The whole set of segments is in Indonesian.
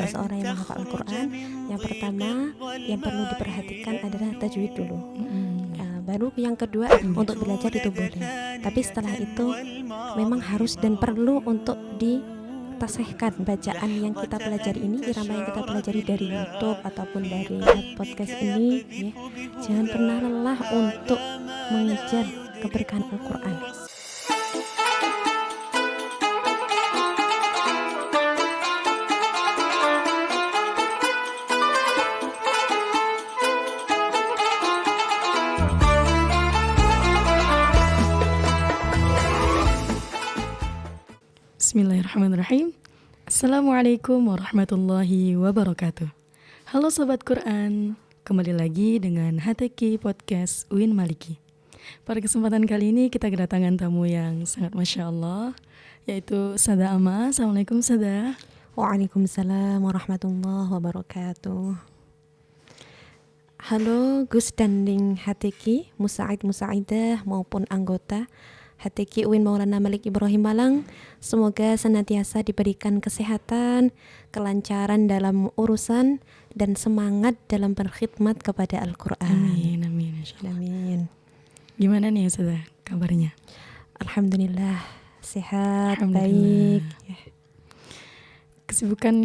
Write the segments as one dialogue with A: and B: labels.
A: seseorang yang menghafal Al-Quran, yang pertama yang perlu diperhatikan adalah tajwid dulu. Baru yang kedua untuk belajar itu boleh. Tapi setelah itu memang harus dan perlu untuk ditasihkan bacaan yang kita pelajari ini, irama yang kita pelajari dari YouTube ataupun dari podcast ini, ya. Jangan pernah lelah untuk mengejar keberkahan Al-Quran.
B: Bismillahirrahmanirrahim. Assalamualaikum warahmatullahi wabarakatuh. Halo Sobat Quran, kembali lagi dengan HTQ Podcast UIN Maliki. Pada kesempatan kali ini kita kedatangan tamu yang sangat Masya Allah, yaitu Sada Ama. Assalamualaikum Sada.
A: Waalaikumsalam warahmatullahi wabarakatuh. Halo Gus Danding HTQ, Musaidah maupun anggota HTQ UIN Maulana Malik Ibrahim Malang, semoga senantiasa diberikan kesehatan, kelancaran dalam urusan, dan semangat dalam berkhidmat kepada Al-Quran.
B: Amin, amin,
A: Amin.
B: Gimana nih Ustazah kabarnya?
A: Alhamdulillah, sehat,
B: Alhamdulillah.
A: baik.
B: Kesibukan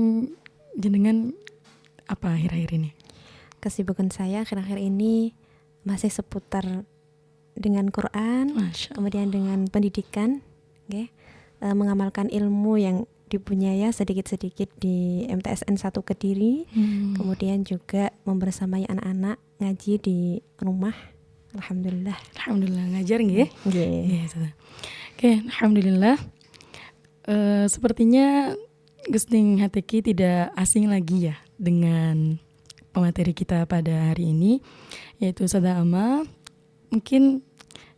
B: jenengan apa akhir-akhir ini?
A: Kesibukan saya akhir-akhir ini masih seputar dengan Quran, kemudian dengan pendidikan, okay? Mengamalkan ilmu yang dipunyai sedikit-sedikit di MTSN 1 Kediri, kemudian juga membersamai anak-anak ngaji di rumah. Alhamdulillah.
B: Alhamdulillah ngajar nggih?
A: Nggih.
B: Oke, alhamdulillah. Sepertinya Gusting HTQ tidak asing lagi ya dengan pemateri kita pada hari ini, yaitu Sada Ama. Mungkin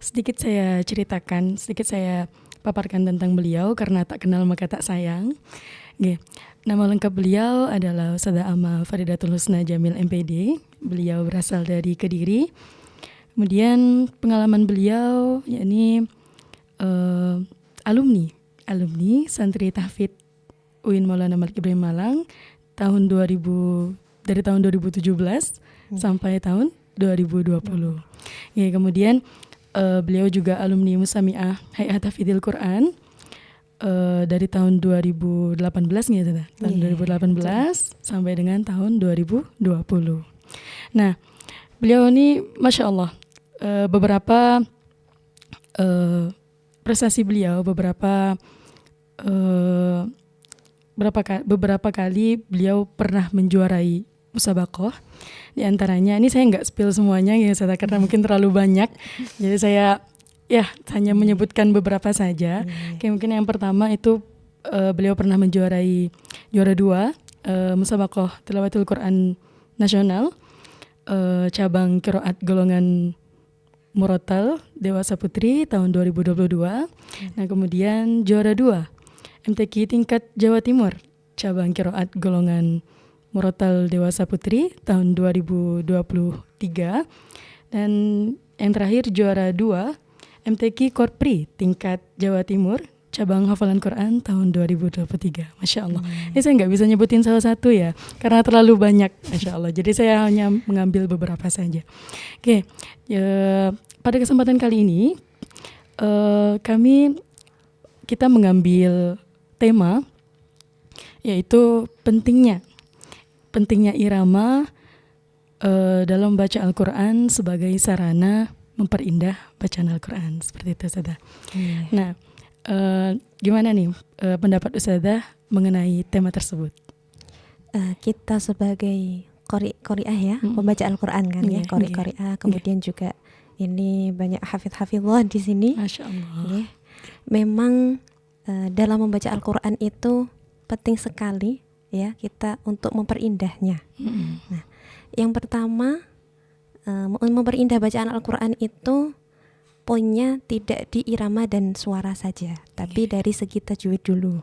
B: sedikit saya ceritakan, sedikit saya paparkan tentang beliau karena tak kenal maka tak sayang. Oke. Nama lengkap beliau adalah Sada Ama Faridatul Husna Jamil MPD. Beliau berasal dari Kediri. Kemudian pengalaman beliau yakni alumni santri tahfidz UIN Maulana Malik Ibrahim Malang dari tahun 2017 sampai tahun 2020. Ya, kemudian beliau juga alumni Musami'ah Hayat Hafidhil Quran dari tahun 2018 gitu, tahun 2018 sampai dengan tahun 2020. Nah, beliau ini Masya Allah, beberapa prestasi beliau, beberapa kali beliau pernah menjuarai musabaqah. Di antaranya, ini saya nggak spill semuanya ya, karena mungkin terlalu banyak. Jadi saya hanya menyebutkan beberapa saja. Kayak mungkin yang pertama itu beliau pernah menjuarai juara 2 musabaqah Tilawatul Quran Nasional cabang qiraat golongan Murattal Dewasa Putri tahun 2022. Nah, kemudian juara 2 MTQ tingkat Jawa Timur cabang qiraat golongan Murattal Dewasa Putri tahun 2023. Dan yang terakhir juara 2 MTQ Korpri tingkat Jawa Timur cabang hafalan Quran tahun 2023. Masya Allah. Ini saya nggak bisa nyebutin salah satu ya, karena terlalu banyak. Masya Allah. Jadi saya hanya mengambil beberapa saja. Oke, pada kesempatan kali ini kita mengambil tema yaitu pentingnya irama dalam baca Al-Quran sebagai sarana memperindah bacaan Al-Quran. Seperti itu, Ustazah. Nah, gimana nih pendapat Ustazah mengenai tema tersebut?
A: Kita sebagai qari'ah ya, pembaca Al-Quran kan ya, qari'ah, kemudian juga ini banyak hafidh-hafidhah di sini.
B: Masya Allah.
A: Memang dalam membaca Al-Quran itu penting sekali ya kita untuk memperindahnya. Nah, yang pertama memperindah bacaan Al-Quran itu poinnya tidak di irama dan suara saja, tapi dari segi tajwid dulu.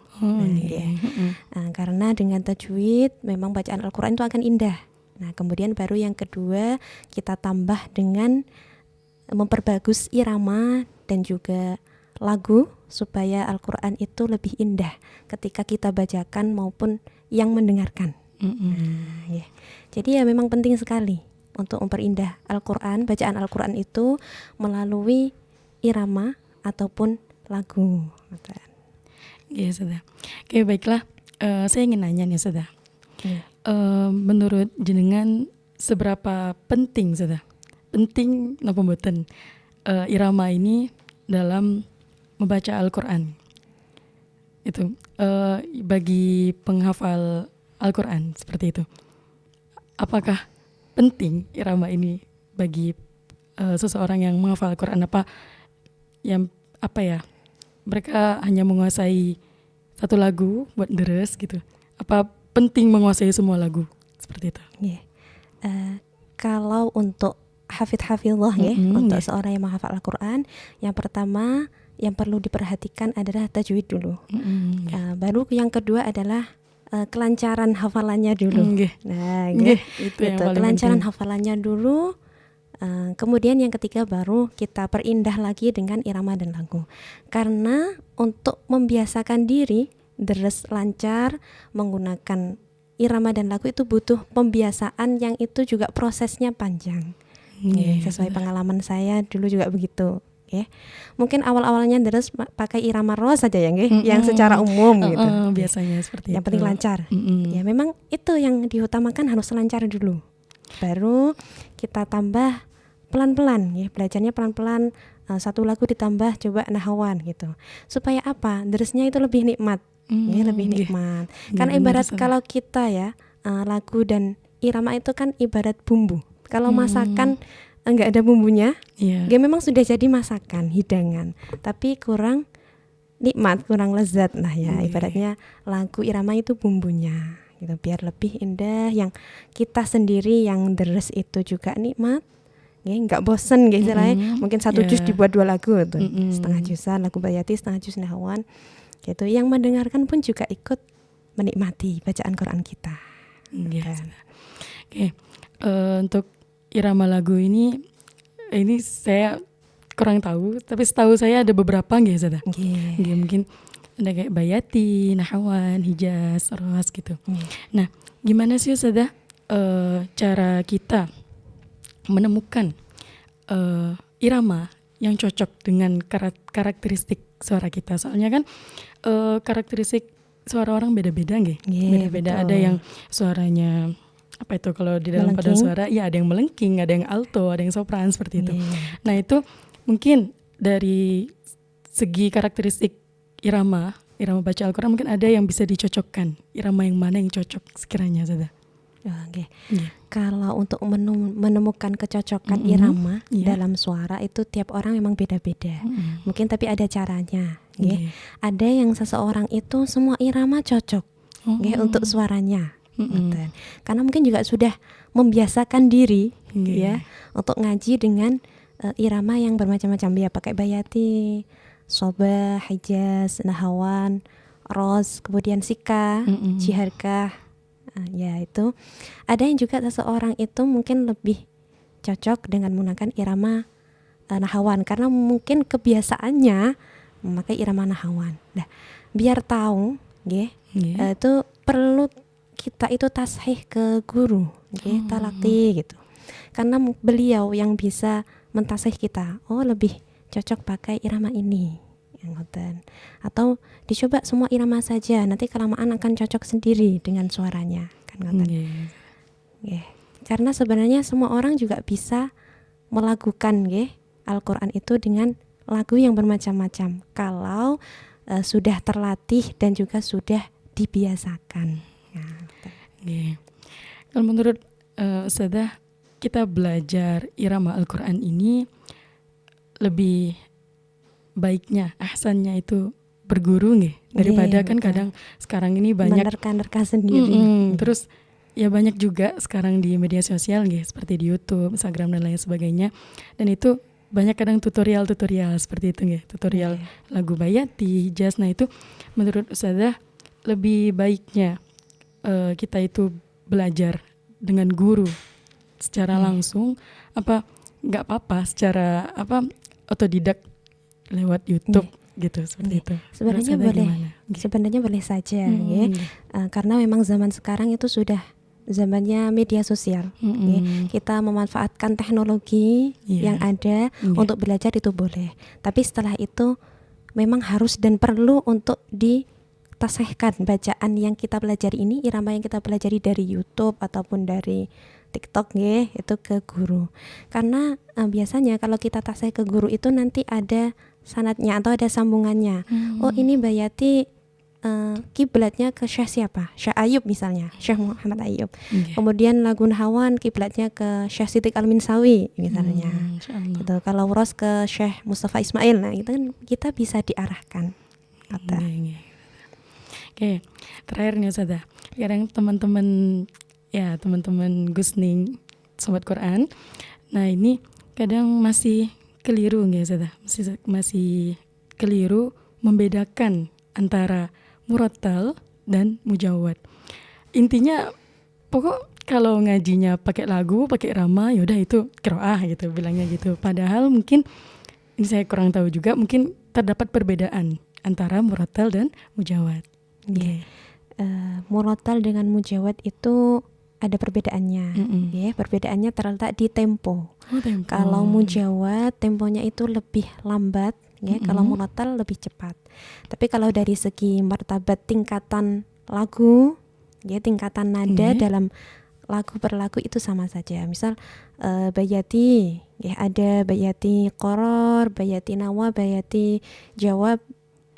A: Karena dengan tajwid memang bacaan Al-Quran itu akan indah. Nah, kemudian baru yang kedua kita tambah dengan memperbagus irama dan juga lagu supaya Al-Quran itu lebih indah ketika kita bacakan maupun yang mendengarkan. Ya. Jadi ya memang penting sekali untuk memperindah Al-Quran, bacaan Al-Quran itu melalui irama ataupun lagu.
B: Iya, Ustazah. Oke, baiklah. Saya ingin nanya nih, Ustazah.
A: Ya.
B: Menurut jenengan seberapa penting, Ustazah? Penting napa mboten irama ini dalam membaca Al-Quran? Itu bagi penghafal Al-Quran seperti itu. Apakah penting irama ini bagi seseorang yang menghafal Al-Quran, mereka hanya menguasai satu lagu buat deres gitu? Apa penting menguasai semua lagu seperti itu?
A: Yeah. Kalau untuk hafidz-hafidhah untuk seorang yang menghafal Al-Quran, yang pertama yang perlu diperhatikan adalah tajwid dulu. Baru yang kedua adalah kelancaran hafalannya dulu. Nah,
B: itu yang paling
A: kelancaran
B: penting.
A: hafalannya dulu. Kemudian yang ketiga baru kita perindah lagi dengan irama dan lagu. Karena untuk membiasakan diri deres lancar menggunakan irama dan lagu itu butuh pembiasaan yang itu juga prosesnya panjang. Sesuai pengalaman saya dulu juga begitu. Mungkin awal-awalnya deres pakai irama ros saja ya, yang secara umum gitu.
B: Biasanya seperti
A: yang
B: itu.
A: penting lancar. Ya memang itu yang diutamakan, harus lancar dulu. Baru kita tambah pelan-pelan, belajarnya pelan-pelan. Satu lagu ditambah coba nahawan gitu. Supaya apa? Deresnya itu lebih nikmat. Lebih nikmat. Karena ibarat kalau kita lagu dan irama itu kan ibarat bumbu. Kalau masakan enggak ada bumbunya, dia memang sudah jadi masakan, hidangan, tapi kurang nikmat, kurang lezat. Nah ibaratnya lagu irama itu bumbunya gitu, biar lebih indah, yang kita sendiri yang deres itu juga nikmat, nggak bosen istilahnya. Mungkin satu juz dibuat 2 lagu tuh, setengah juzan lagu bayati, setengah juz nahawan gitu. Yang mendengarkan pun juga ikut menikmati bacaan Quran kita.
B: Untuk irama lagu ini saya kurang tahu, tapi setahu saya ada beberapa Ustazah. Mungkin ada kayak bayati, nahawan, hijaz, ros gitu. Nah, gimana sih Ustazah cara kita menemukan irama yang cocok dengan karakteristik suara kita? Soalnya kan karakteristik suara orang beda-beda beda-beda. Ada yang suaranya kalau di dalam paduan suara ada yang melengking, ada yang alto, ada yang sopran seperti itu. Nah itu mungkin dari segi karakteristik irama baca Al-Quran mungkin ada yang bisa dicocokkan. Irama yang mana yang cocok sekiranya Ustazah?
A: Kalau untuk menemukan kecocokan irama dalam suara itu tiap orang memang beda-beda. Mungkin tapi ada caranya. Ada yang seseorang itu semua irama cocok untuk suaranya. Karena mungkin juga sudah membiasakan diri untuk ngaji dengan irama yang bermacam-macam, pakai bayati, sobah, hijaz, nahawan, ros, kemudian sika, jiharkah. Itu ada yang juga seseorang itu mungkin lebih cocok dengan menggunakan irama nahawan karena mungkin kebiasaannya memakai irama nahawan. Nah, biar tahu itu perlu kita itu tashih ke guru, talaki gitu. Karena beliau yang bisa mentasih kita. Lebih cocok pakai irama ini, atau dicoba semua irama saja. Nanti kelamaan akan cocok sendiri dengan suaranya, kan Karena sebenarnya semua orang juga bisa melakukan Al-Quran itu dengan lagu yang bermacam-macam. Kalau sudah terlatih dan juga sudah dibiasakan.
B: Kalau menurut Ustazah, kita belajar irama Al-Quran ini lebih baiknya, ahsannya itu berguru daripada kan kadang sekarang ini banyak
A: menerka-nerka sendiri.
B: Terus banyak juga sekarang di media sosial seperti di YouTube, Instagram dan lain sebagainya. Dan itu banyak kadang tutorial seperti itu tutorial lagu bayati, hijaz. Nah itu menurut Ustazah lebih baiknya kita itu belajar dengan guru secara langsung, apa nggak apa-apa secara otodidak lewat YouTube gitu seperti itu.
A: Sebenarnya
B: Menurut Sada
A: boleh,
B: gimana?
A: sebenarnya boleh saja, ya. Karena memang zaman sekarang itu sudah zamannya media sosial. Ya. Kita memanfaatkan teknologi yang ada untuk belajar itu boleh. Tapi setelah itu memang harus dan perlu untuk ditasihkan bacaan yang kita pelajari ini, irama yang kita pelajari dari YouTube ataupun dari TikTok ya, itu ke guru. Karena biasanya kalau kita tasih ke guru itu nanti ada sanadnya atau ada sambungannya. Oh, ini Mbak Yati kiblatnya ke Syekh siapa? Syekh Ayub misalnya, Syekh Muhammad Ayub. Kemudian lagu Hawan kiblatnya ke Syekh Sidik Al-Minsawi misalnya. Gitu. Kalau Uros ke Syekh Mustafa Ismail, nah itu kan kita bisa diarahkan.
B: Oke, terakhir nih Ustazah. Kadang teman-teman Gusning Sobat Quran. Nah, ini kadang masih keliru nggak Ustazah? Masih keliru membedakan antara murattal dan mujawad. Intinya pokok kalau ngajinya pakai lagu, pakai irama, yaudah itu qiraah gitu bilangnya gitu. Padahal mungkin ini saya kurang tahu juga, mungkin terdapat perbedaan antara murattal dan mujawad.
A: Murattal dengan mujawad itu ada perbedaannya. Perbedaannya terletak di tempo. Kalau mujawad temponya itu lebih lambat. Kalau murattal lebih cepat. Tapi kalau dari segi martabat tingkatan lagu, tingkatan nada dalam lagu per lagu itu sama saja. Misal bayati, ada bayati qoror, bayati nawa, bayati jawab,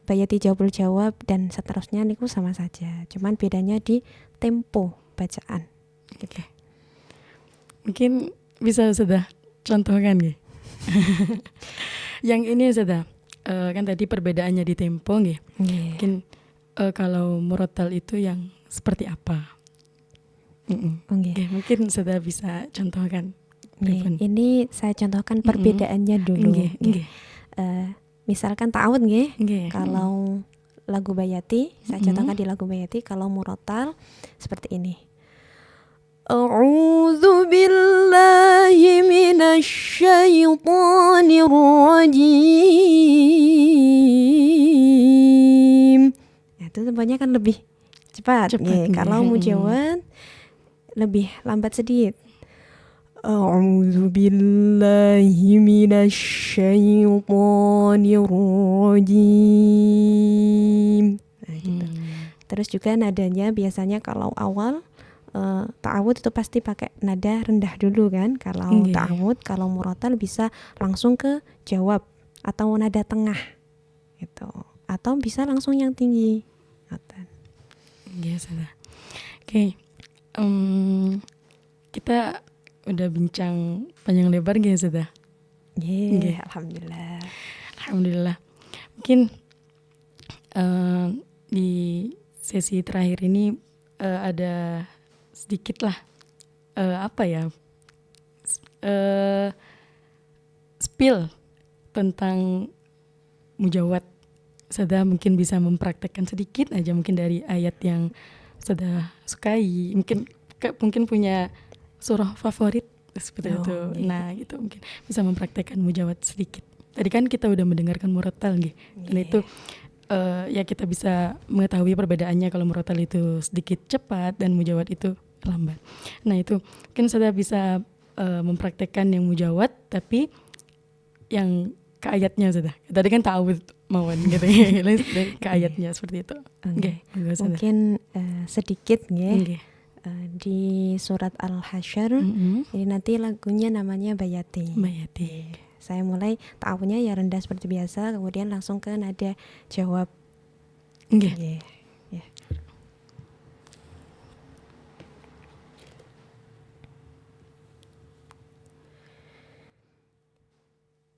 A: bayati jawabul jawab, dan seterusnya niku sama saja. Cuman bedanya di tempo bacaan. Gitu.
B: Mungkin bisa sudah contohkan nggih. Yang ini sudah kan tadi perbedaannya di tempo nggih. Mungkin kalau murattal itu yang seperti apa? Mungkin sudah bisa contohkan.
A: Ini saya contohkan perbedaannya dulu. Misalkan ta'awud nggih. Kalau lagu Bayati, saya contohkan di lagu Bayati, kalau murattal seperti ini. A'udzu billahi minasy syaithanir rajim. Itu temponya kan lebih cepat. Kalau mujawad lebih lambat sedikit. A'udzu billahi minasy syaithanir rajim. Nah, gitu. Terus juga nadanya biasanya kalau awal ta'awud itu pasti pakai nada rendah dulu kan. Kalau ta'awud, kalau murattal bisa langsung ke jawab atau nada tengah gitu. Atau bisa langsung yang tinggi.
B: Oke. Kita udah bincang panjang lebar gitu sudah.
A: Alhamdulillah.
B: Alhamdulillah. Mungkin di sesi terakhir ini ada sedikit lah spill tentang mujawad. Sada mungkin bisa mempraktekkan sedikit aja mungkin dari ayat yang Sada sukai. Mungkin punya surah favorit seperti itu. Nah, gitu mungkin bisa mempraktekkan mujawad sedikit. Tadi kan kita udah mendengarkan murattal nggih. Dan itu ya kita bisa mengetahui perbedaannya kalau murattal itu sedikit cepat dan mujawad itu lambat. Nah, itu mungkin Sada bisa mempraktekkan yang mujawad tapi yang ke ayatnya Sada. Tadi kan ta'awud mawon gitu ya. Ke ayatnya seperti itu.
A: Mungkin sedikit nggih. Di surat Al-Hasyr ini nanti lagunya namanya Bayati. Saya mulai ta'awudnya ya rendah seperti biasa, kemudian langsung ke nada jawab.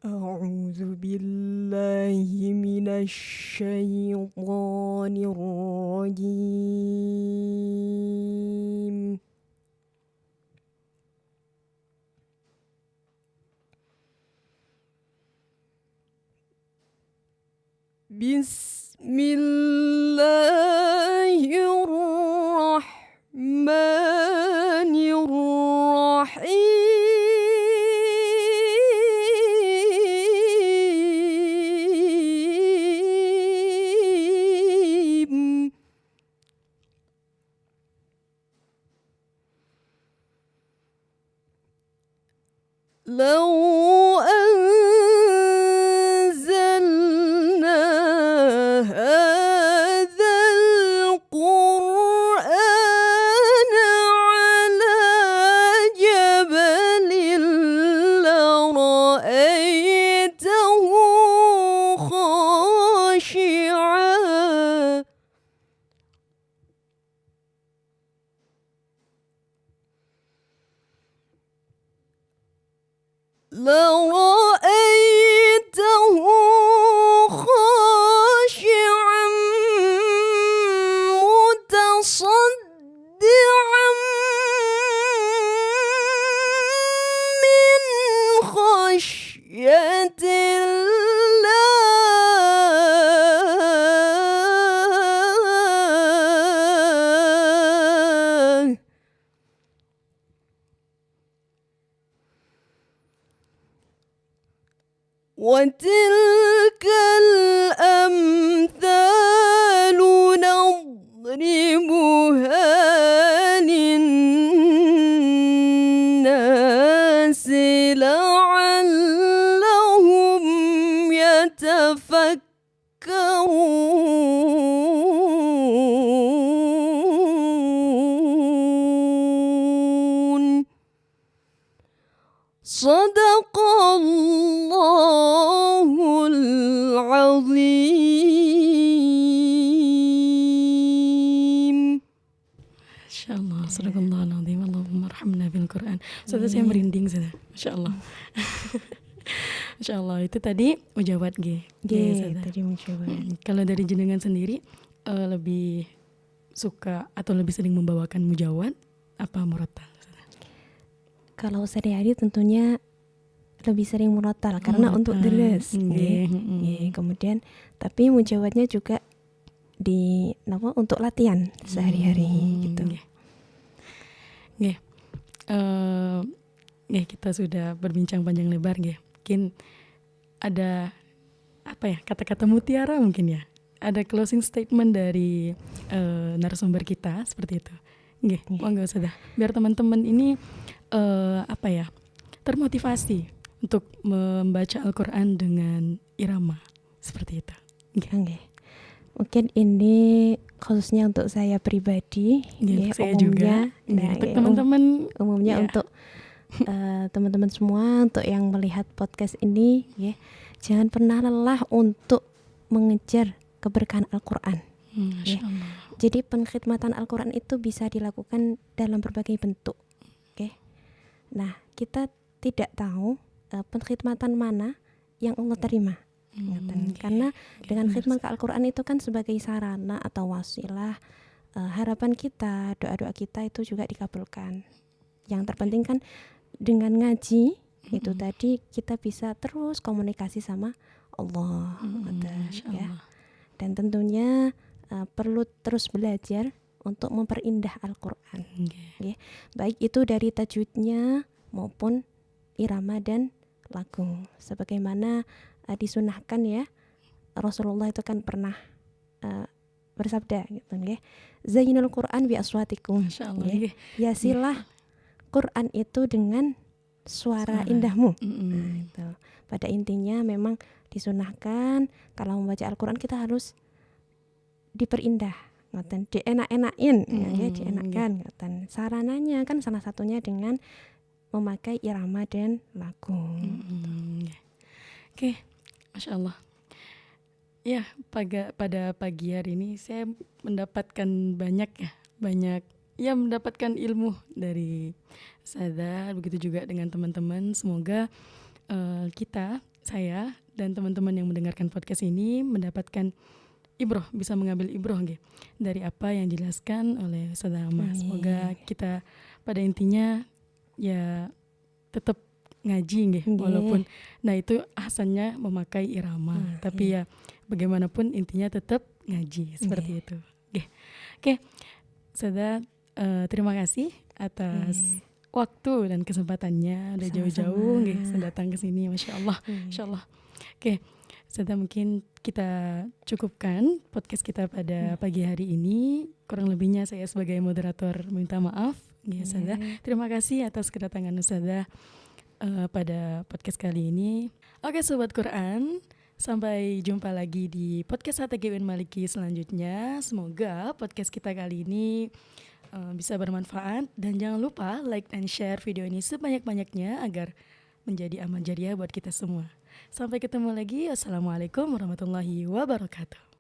A: A'udzu billahi minasy syaithanir rajim. Bismillahirrahmanirrahim. لو أنزلنا هذا القرآن على جبل لرأيته خاشعا لرأيته خاشعا متصدعا من خشية الله وتلك الأمثال نضربها للناس لعلهم يتفكرون صدق الله العظيم.
B: Masya Allah, sadaqallahul azim. Allahumma arhamna bil Quran. Ustazah, saya merinding sudah. Masya Allah. Masya Allah, itu tadi mujawad G.
A: Tadi mencoba.
B: Kalau dari jenengan sendiri lebih suka atau lebih sering membawakan mujawad apa murattal?
A: Kalau sehari-hari tentunya lebih sering murattal karena untuk deres. Kemudian tapi mujawadnya juga untuk latihan sehari-hari gitu.
B: Kita sudah berbincang panjang lebar mungkin ada kata-kata mutiara mungkin ya. Ada closing statement dari narasumber kita seperti itu. Monggo sudah. Biar teman-teman ini termotivasi untuk membaca Al-Quran dengan irama seperti itu.
A: Mungkin ini khususnya untuk saya pribadi,
B: saya umumnya, juga. Untuk teman-teman,
A: umumnya untuk teman-teman semua, untuk yang melihat podcast ini, jangan pernah lelah untuk mengejar keberkahan Al-Quran. Jadi pengkhidmatan Al-Quran itu bisa dilakukan dalam berbagai bentuk. Nah, kita tidak tahu pengkhidmatan mana yang Allah terima. Karena dengan khidmat ke Al-Quran itu kan sebagai sarana atau wasilah, harapan kita, doa-doa kita itu juga dikabulkan. Yang terpenting kan dengan ngaji itu tadi kita bisa terus komunikasi sama Allah. Dan tentunya perlu terus belajar untuk memperindah Al-Quran. Baik itu dari tajwidnya maupun irama dan lagu. Sebagaimana disunahkan ya, Rasulullah itu kan pernah bersabda gitu, Zainul Quran bi aswatikum. Hiasilah Quran itu dengan suara indahmu. Itu. Pada intinya memang disunahkan kalau membaca Al-Quran kita harus diperindah. Dienak-enakin, dienakkan. Sarananya kan salah satunya dengan memakai irama dan lagu.
B: Masya Allah. Ya, pada pagi hari ini saya mendapatkan mendapatkan ilmu dari Ustazah, begitu juga dengan teman-teman. Semoga saya dan teman-teman yang mendengarkan podcast ini mendapatkan ibroh, bisa mengambil ibroh dari apa yang dijelaskan oleh Ustazah Amah. Semoga kita pada intinya ya tetap ngaji walaupun itu hasannya memakai irama, tapi ya bagaimanapun intinya tetap ngaji seperti itu. Ustazah, terima kasih atas waktu dan kesempatannya udah jauh-jauh datang ke sini. Masya Allah. Ustazah, mungkin kita cukupkan podcast kita pada pagi hari ini. Kurang lebihnya saya sebagai moderator minta maaf. Ustazah, terima kasih atas kedatangan Ustazah pada podcast kali ini. Oke Sobat Quran, sampai jumpa lagi di podcast HTG UIN Maliki selanjutnya. Semoga podcast kita kali ini bisa bermanfaat. Dan jangan lupa like dan share video ini sebanyak-banyaknya agar menjadi amal jariah buat kita semua. Sampai ketemu lagi. Assalamualaikum warahmatullahi wabarakatuh.